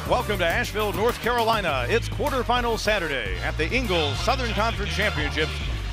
Welcome to Asheville, North Carolina. It's quarterfinal Saturday at the Ingalls Southern Conference Championships,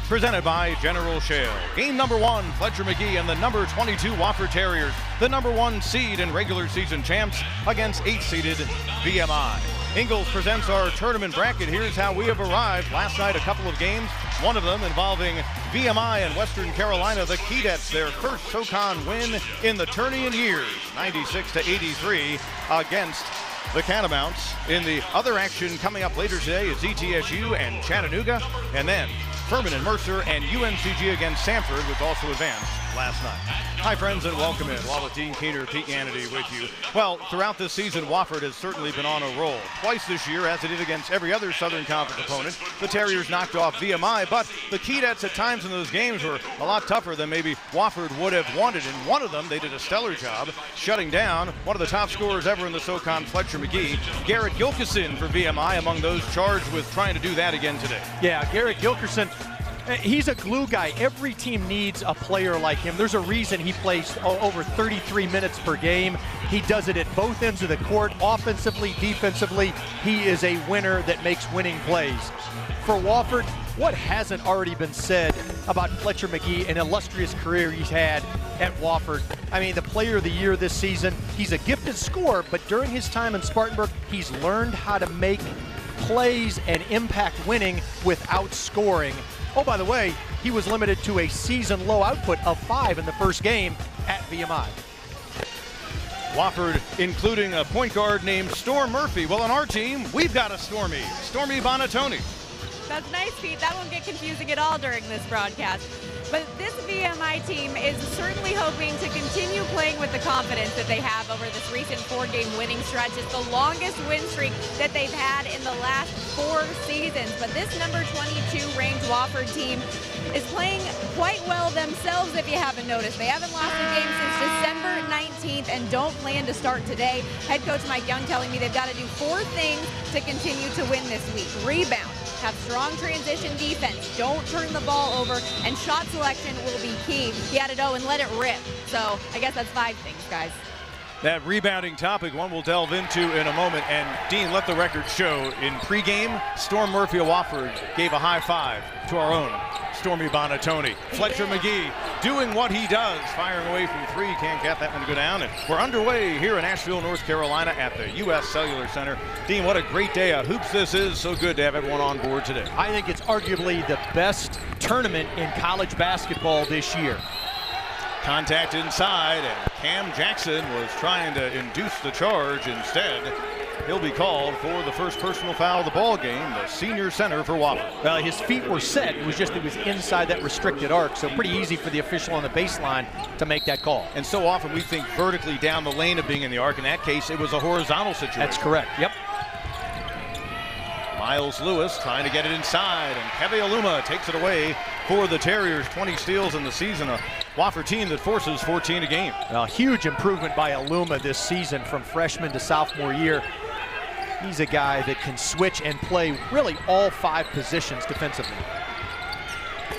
presented by General Shale. Game number 1, Fletcher Magee and the number 22 Wofford Terriers, the number 1 seed and regular season champs, against 8th-seeded VMI. Ingalls presents our tournament bracket. Here's how we have arrived. Last night, a couple of games, one of them involving VMI and Western Carolina, the Keydets, their first SoCon win in the Tourney in years, 96-83 against the Catamounts. In the other action coming up later today is ETSU and Chattanooga, and then Furman and Mercer and UNCG against Sanford, which also advanced last night. Hi friends, and welcome in. While with Dean Keener, Pete Hannity with you. Well, throughout this season, Wofford has certainly been on a roll. Twice this year, as it did against every other Southern Conference opponent, the Terriers knocked off VMI, but the Keydets at times in those games were a lot tougher than maybe Wofford would have wanted. In one of them, they did a stellar job shutting down one of the top scorers ever in the SoCon, Fletcher Magee. Garrett Gilkison for VMI among those charged with trying to do that again today. Yeah, Garrett Gilkison, he's a glue guy. Every team needs a player like him. There's a reason he plays over 33 minutes per game. He does it at both ends of the court, offensively, defensively. He is a winner that makes winning plays. For Wofford, what hasn't already been said about Fletcher Magee, an illustrious career he's had at Wofford? I mean, the player of the year this season. He's a gifted scorer, but during his time in Spartanburg, he's learned how to make plays and impact winning without scoring. Oh, by the way, he was limited to a season-low output of 5 in the first game at VMI. Wofford including a point guard named Storm Murphy. Well, on our team, we've got a Stormy Bonatoni. That's nice, Pete. That won't get confusing at all during this broadcast. But this VMI team is certainly hoping to continue playing with the confidence that they have over this recent 4-game winning stretch. It's the longest win streak that they've had in the last 4 seasons. But this number 22 ranked Wofford team is playing quite well themselves, if you haven't noticed. They haven't lost a game since December 19th and don't plan to start today. Head coach Mike Young telling me they've got to do 4 things to continue to win this week. Rebound, have strong transition defense, don't turn the ball over, and shot selection will be key. He had it and let it rip. So I guess that's 5 things, guys. That rebounding topic, one we'll delve into in a moment. And Dean, let the record show, in pregame, Storm Murphy of Wofford gave a high five to our own Stormy Bonatoni. Fletcher Magee doing what he does, firing away from 3, can't get that one to go down. And we're underway here in Asheville, North Carolina at the U.S. Cellular Center. Dean, what a great day of hoops this is. So good to have everyone on board today. I think it's arguably the best tournament in college basketball this year. Contact inside, and Cam Jackson was trying to induce the charge. Instead, he'll be called for the first personal foul of the ball game, the senior center for Wofford. Well, his feet were set. It was just he was inside that restricted arc, so pretty easy for the official on the baseline to make that call. And so often we think vertically down the lane of being in the arc. In that case, it was a horizontal situation. That's correct, yep. Miles Lewis trying to get it inside, and Keve Aluma takes it away for the Terriers. 20 steals in the season, a Wofford team that forces 14 a game. A huge improvement by Aluma this season from freshman to sophomore year. He's a guy that can switch and play really all 5 positions defensively.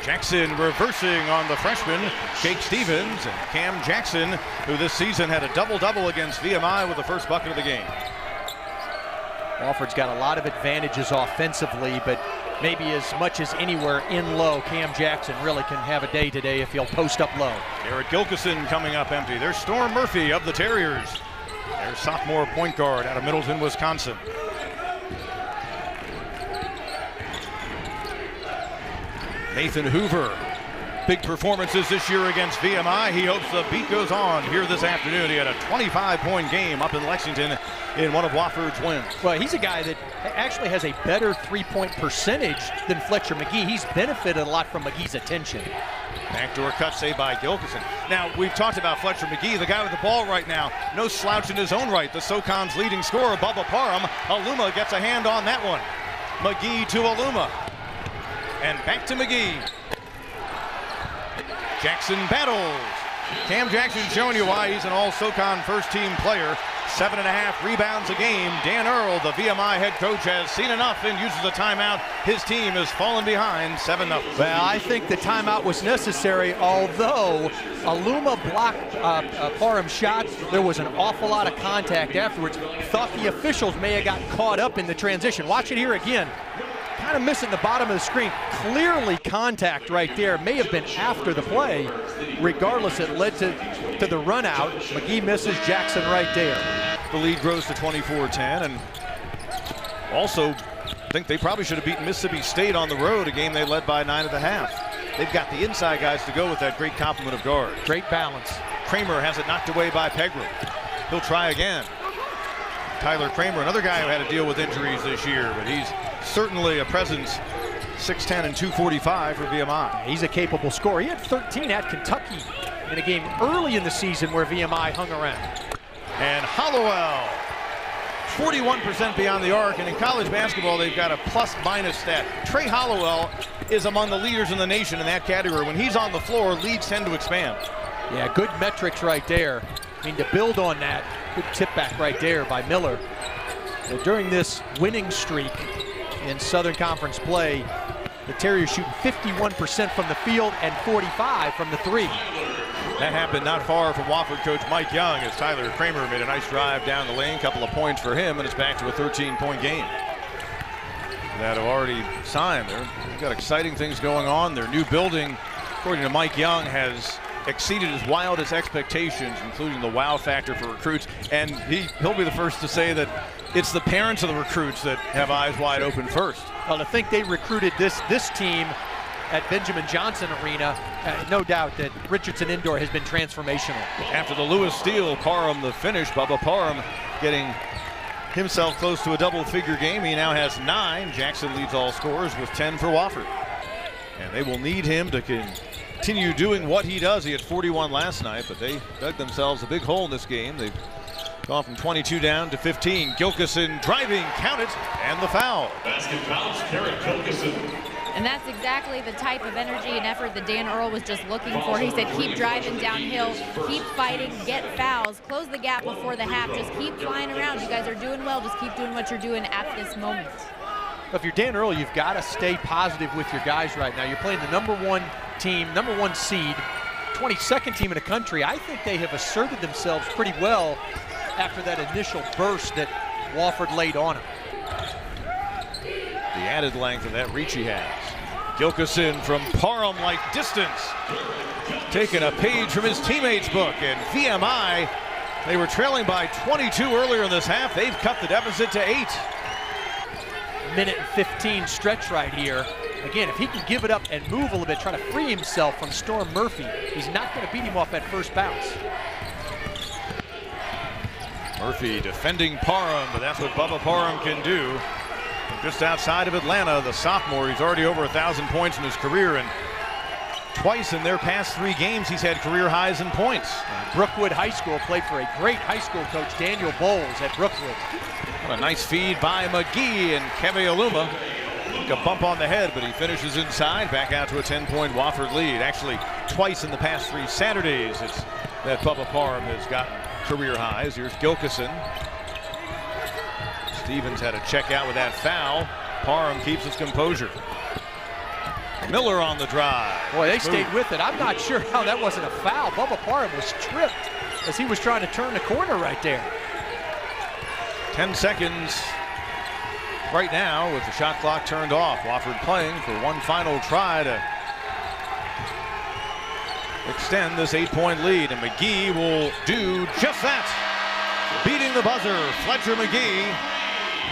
Jackson reversing on the freshman, Jake Stevens, and Cam Jackson, who this season had a double-double against VMI with the first bucket of the game. Wofford's got a lot of advantages offensively, but maybe as much as anywhere in low, Cam Jackson really can have a day today if he'll post up low. Garrett Gilkison coming up empty. There's Storm Murphy of the Terriers. Their sophomore point guard out of Middleton, Wisconsin. Nathan Hoover. Big performances this year against VMI. He hopes the beat goes on here this afternoon. He had a 25-point game up in Lexington in one of Wofford's wins. Well, he's a guy that actually has a better 3-point percentage than Fletcher Magee. He's benefited a lot from Magee's attention. Backdoor cut saved by Gilkison. Now, we've talked about Fletcher Magee, the guy with the ball right now. No slouch in his own right. The SoCon's leading scorer, Bubba Parham. Aluma gets a hand on that one. Magee to Aluma. And back to Magee. Jackson battles. Cam Jackson showing you why he's an all-SoCon first-team player. 7.5 rebounds a game. Dan Earl, the VMI head coach, has seen enough and uses a timeout. His team has fallen behind 7-0. Well, I think the timeout was necessary, although Aluma blocked Parham's shot. There was an awful lot of contact afterwards. Thought the officials may have got caught up in the transition. Watch it here again. Kind of missing the bottom of the screen. Clearly contact right there. May have been after the play. Regardless, it led to the run out. McGee misses, Jackson right there. The lead grows to 24-10, and also think they probably should have beaten Mississippi State on the road, a game they led by 9 at the half. They've got the inside guys to go with that great complement of guards. Great balance. Kramer has it knocked away by Pegram. He'll try again. Tyler Kramer, another guy who had to deal with injuries this year, but he's certainly a presence. 6'10" and 245 for VMI. He's a capable scorer. He had 13 at Kentucky in a game early in the season where VMI hung around. And Hollowell, 41% beyond the arc, and in college basketball they've got a plus-minus stat. Trey Hollowell is among the leaders in the nation in that category. When he's on the floor, leads tend to expand. Yeah, good metrics right there. I mean, to build on that, good tip back right there by Miller. Well, during this winning streak in Southern Conference play, the Terriers shooting 51% from the field and 45 from the three. That happened not far from Wofford coach Mike Young, as Tyler Kramer made a nice drive down the lane, couple of points for him, and it's back to a 13-point game. That have already signed. They've got exciting things going on. Their new building, according to Mike Young, has exceeded his wildest expectations, including the wow factor for recruits. And he'll be the first to say that it's the parents of the recruits that have eyes wide open first. Well, to think they recruited this team at Benjamin Johnson Arena, no doubt that Richardson Indoor has been transformational. After the Lewis steal, Parham the finish. Bubba Parham getting himself close to a double-figure game. He now has 9. Jackson leads all scorers with 10 for Wofford. And they will need him to continue doing what he does. He had 41 last night, but they dug themselves a big hole in this game. They've gone from 22 down to 15. Gilkison driving, count it, and the foul. Basket fouls, Garrett Gilkison. And that's exactly the type of energy and effort that Dan Earl was just looking for. He said, keep driving downhill, keep fighting, get fouls, close the gap before the half, just keep flying around. You guys are doing well, just keep doing what you're doing at this moment. If you're Dan Earl, you've got to stay positive with your guys right now. You're playing the #1 team, #1 seed, 22nd team in the country. I think they have asserted themselves pretty well after that initial burst that Wofford laid on them. The added length of that reach he has. Gilkison from Parham-like distance. Taking a page from his teammates' book, and VMI, they were trailing by 22 earlier in this half. They've cut the deficit to 8. Minute and 15 stretch right here. Again, if he can give it up and move a little bit, try to free himself from Storm Murphy, he's not going to beat him off that first bounce. Murphy defending Parham, but that's what Bubba Parham can do. Just outside of Atlanta, the sophomore, he's already over 1,000 points in his career, and twice in their past 3 games he's had career highs in points. Brookwood High School played for a great high school coach, Daniel Bowles at Brookwood. What a nice feed by McGee, and Keve Aluma took a bump on the head, but he finishes inside, back out to a 10-point Wofford lead. Actually, twice in the past 3 Saturdays it's that Bubba Parham has gotten career highs. Here's Gilkison. Stevens had to check out with that foul. Parham keeps his composure. Miller on the drive. Boy, they stayed with it. I'm not sure how that wasn't a foul. Bubba Parham was tripped as he was trying to turn the corner right there. 10 seconds right now with the shot clock turned off. Wofford playing for one final try to extend this 8-point lead, and McGee will do just that. Beating the buzzer, Fletcher McGee.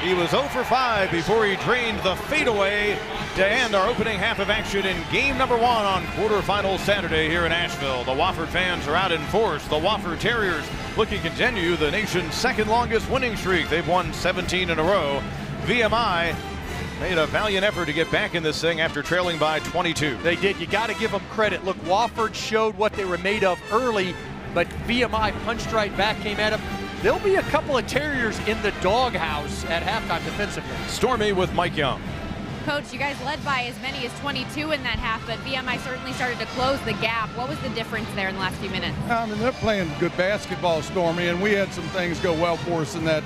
He was 0 for 5 before he drained the fadeaway to end our opening half of action in game #1 on quarterfinal Saturday here in Asheville. The Wofford fans are out in force. The Wofford Terriers looking to continue the nation's second longest winning streak. They've won 17 in a row. VMI made a valiant effort to get back in this thing after trailing by 22. They did. You got to give them credit. Look, Wofford showed what they were made of early, but VMI punched right back, came at them. There'll be a couple of Terriers in the doghouse at halftime defensively. Stormy with Mike Young. Coach, you guys led by as many as 22 in that half, but VMI certainly started to close the gap. What was the difference there in the last few minutes? I mean, they're playing good basketball, Stormy, and we had some things go well for us in that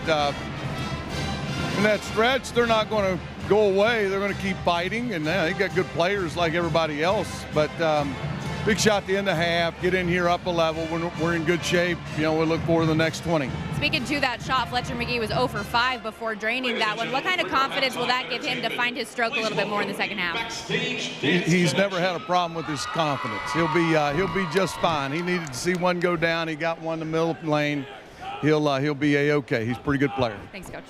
stretch. They're not going to go away. They're going to keep fighting, and they got good players like everybody else. But big shot at the end of half, get in here up a level. We're in good shape. You know, we look forward to the next 20. Speaking to that shot, Fletcher McGee was 0 for 5 before draining that one. What kind of confidence will that give him to find his stroke a little bit more in the second half? He's never had a problem with his confidence. He'll be just fine. He needed to see one go down. He got one in the middle of the lane. He'll be a-okay. He's a pretty good player. Thanks, Coach.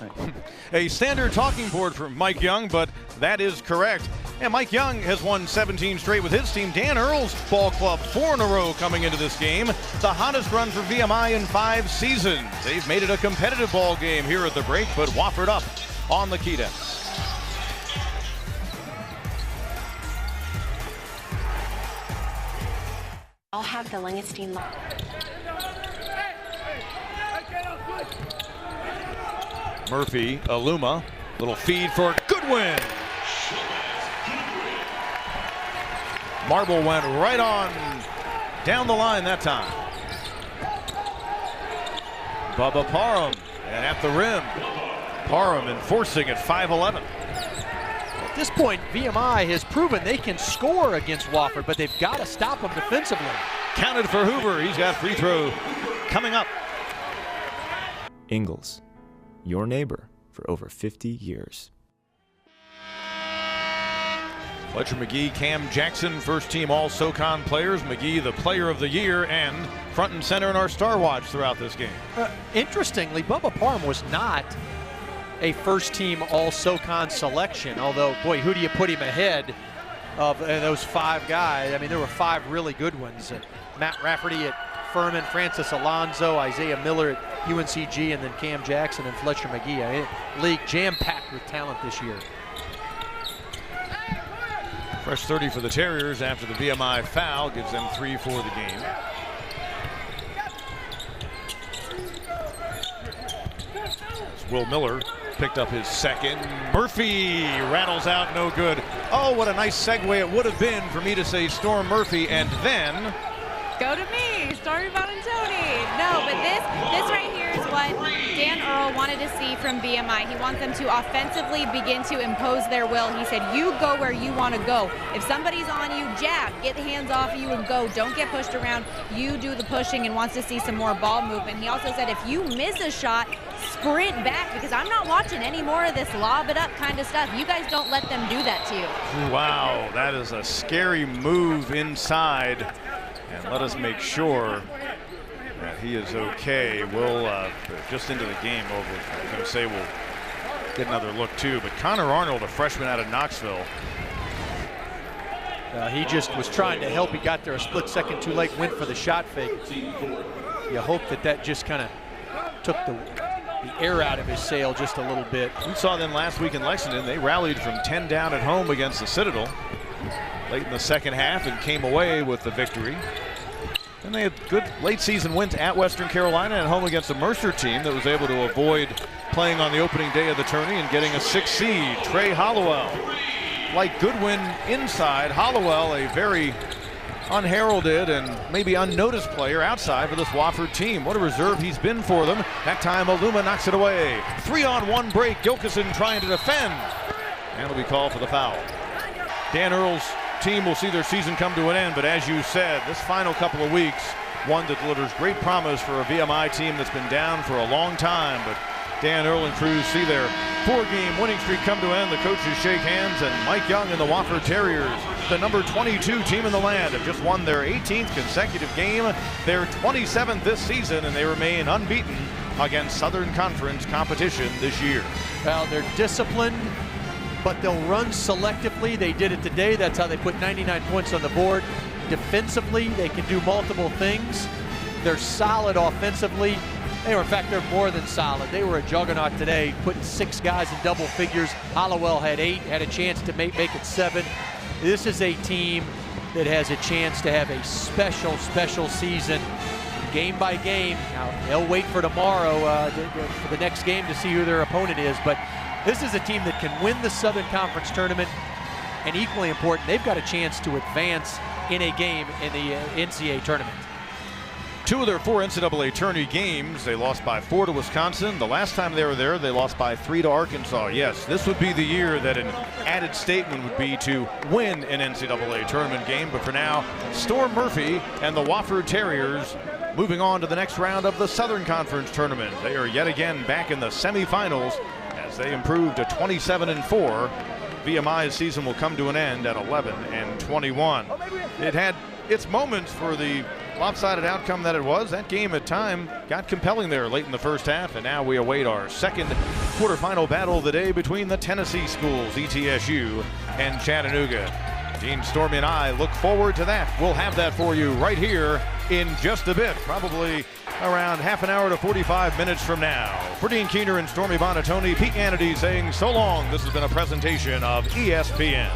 A standard talking board from Mike Young, but that is correct. And Mike Young has won 17 straight with his team. Dan Earl's ball club 4 in a row coming into this game. The hottest run for VMI in 5 seasons. They've made it a competitive ball game here at the break, but Wofford up on the Keydets. I'll have the Langenstein. Murphy, Aluma, little feed for Goodwin. Marble went right on down the line that time. Bubba Parham, and at the rim, Parham enforcing at 5'11". At this point, VMI has proven they can score against Wofford, but they've got to stop them defensively. Counted for Hoover. He's got free throw coming up. Ingalls, your neighbor for over 50 years. Fletcher McGee, Cam Jackson, first team all SoCon players. McGee, the player of the year and front and center in our Star Watch throughout this game. Interestingly, Bubba Parham was not a first team all SoCon selection, although, boy, who do you put him ahead of those 5 guys? I mean, there were 5 really good ones. Matt Rafferty at Furman, Francis Alonso, Isaiah Miller at UNCG, and then Cam Jackson and Fletcher McGee. I mean, league jam-packed with talent this year. Fresh 30 for the Terriers after the VMI foul gives them 3 for the game. As Will Miller picked up his second. Murphy rattles out, no good. Oh, what a nice segue it would have been for me to say Storm Murphy, and then Go to me, Stormy Tourney. No, but this right here is what Dan Earl wanted to see from VMI. He wants them to offensively begin to impose their will. He said, you go where you want to go. If somebody's on you, jab, get the hands off you and go. Don't get pushed around. You do the pushing, and wants to see some more ball movement. He also said, if you miss a shot, sprint back, because I'm not watching any more of this lob it up kind of stuff. You guys don't let them do that to you. Wow, that is a scary move inside. And let us make sure that he is okay. We'll just into the game over. I was going to say we'll get another look too, but Connor Arnold, a freshman out of Knoxville. He just was trying to help. He got there a split second too late, went for the shot fake. You hope that just kind of took the air out of his sail just a little bit. We saw them last week in Lexington. They rallied from 10 down at home against the Citadel late in the second half and came away with the victory. And they had good late season wins at Western Carolina and home against a Mercer team that was able to avoid playing on the opening day of the tourney and getting a 6th seed. Trey Hollowell. Like Goodwin inside, Hollowell, a very unheralded and maybe unnoticed player outside for this Wofford team. What a reserve he's been for them. That time Aluma knocks it away. 3-on-1 break. Gilkison trying to defend. And it'll be called for the foul. Dan Earl's team will see their season come to an end, but as you said, this final couple of weeks, one that delivers great promise for a VMI team that's been down for a long time. But Dan Earl and crews see their 4-game winning streak come to an end. The coaches shake hands, and Mike Young and the Wofford Terriers, the number 22 team in the land, have just won their 18th consecutive game, their 27th this season, and they remain unbeaten against Southern Conference competition this year. Well, they're disciplined, but they'll run selectively. They did it today. That's how they put 99 points on the board. Defensively, they can do multiple things. They're solid offensively. In fact, they're more than solid. They were a juggernaut today, putting 6 guys in double figures. Hollowell had 8, had a chance to make it 7. This is a team that has a chance to have a special season, game by game. Now, they'll wait for tomorrow for the next game to see who their opponent is, but This is a team that can win the Southern Conference tournament, and equally important, they've got a chance to advance in a game in the NCAA tournament. 2 of their 4 NCAA tourney games, they lost by 4 to Wisconsin. The last time they were there, they lost by 3 to Arkansas. Yes, this would be the year that an added statement would be to win an NCAA tournament game. But for now, Storm Murphy and the Wofford Terriers moving on to the next round of the Southern Conference tournament. They are yet again back in the semifinals as they improve to 27-4. VMI's season will come to an end at 11-21. It had its moments for the lopsided outcome that it was. That game at time got compelling there late in the first half, and now we await our second quarterfinal battle of the day between the Tennessee schools, ETSU and Chattanooga. Dean, Stormy, and I look forward to that. We'll have that for you right here in just a bit, probably around half an hour to 45 minutes from now. For Dean Keener and Stormy Bonatoni, Pete Hannity saying so long. This has been a presentation of ESPN.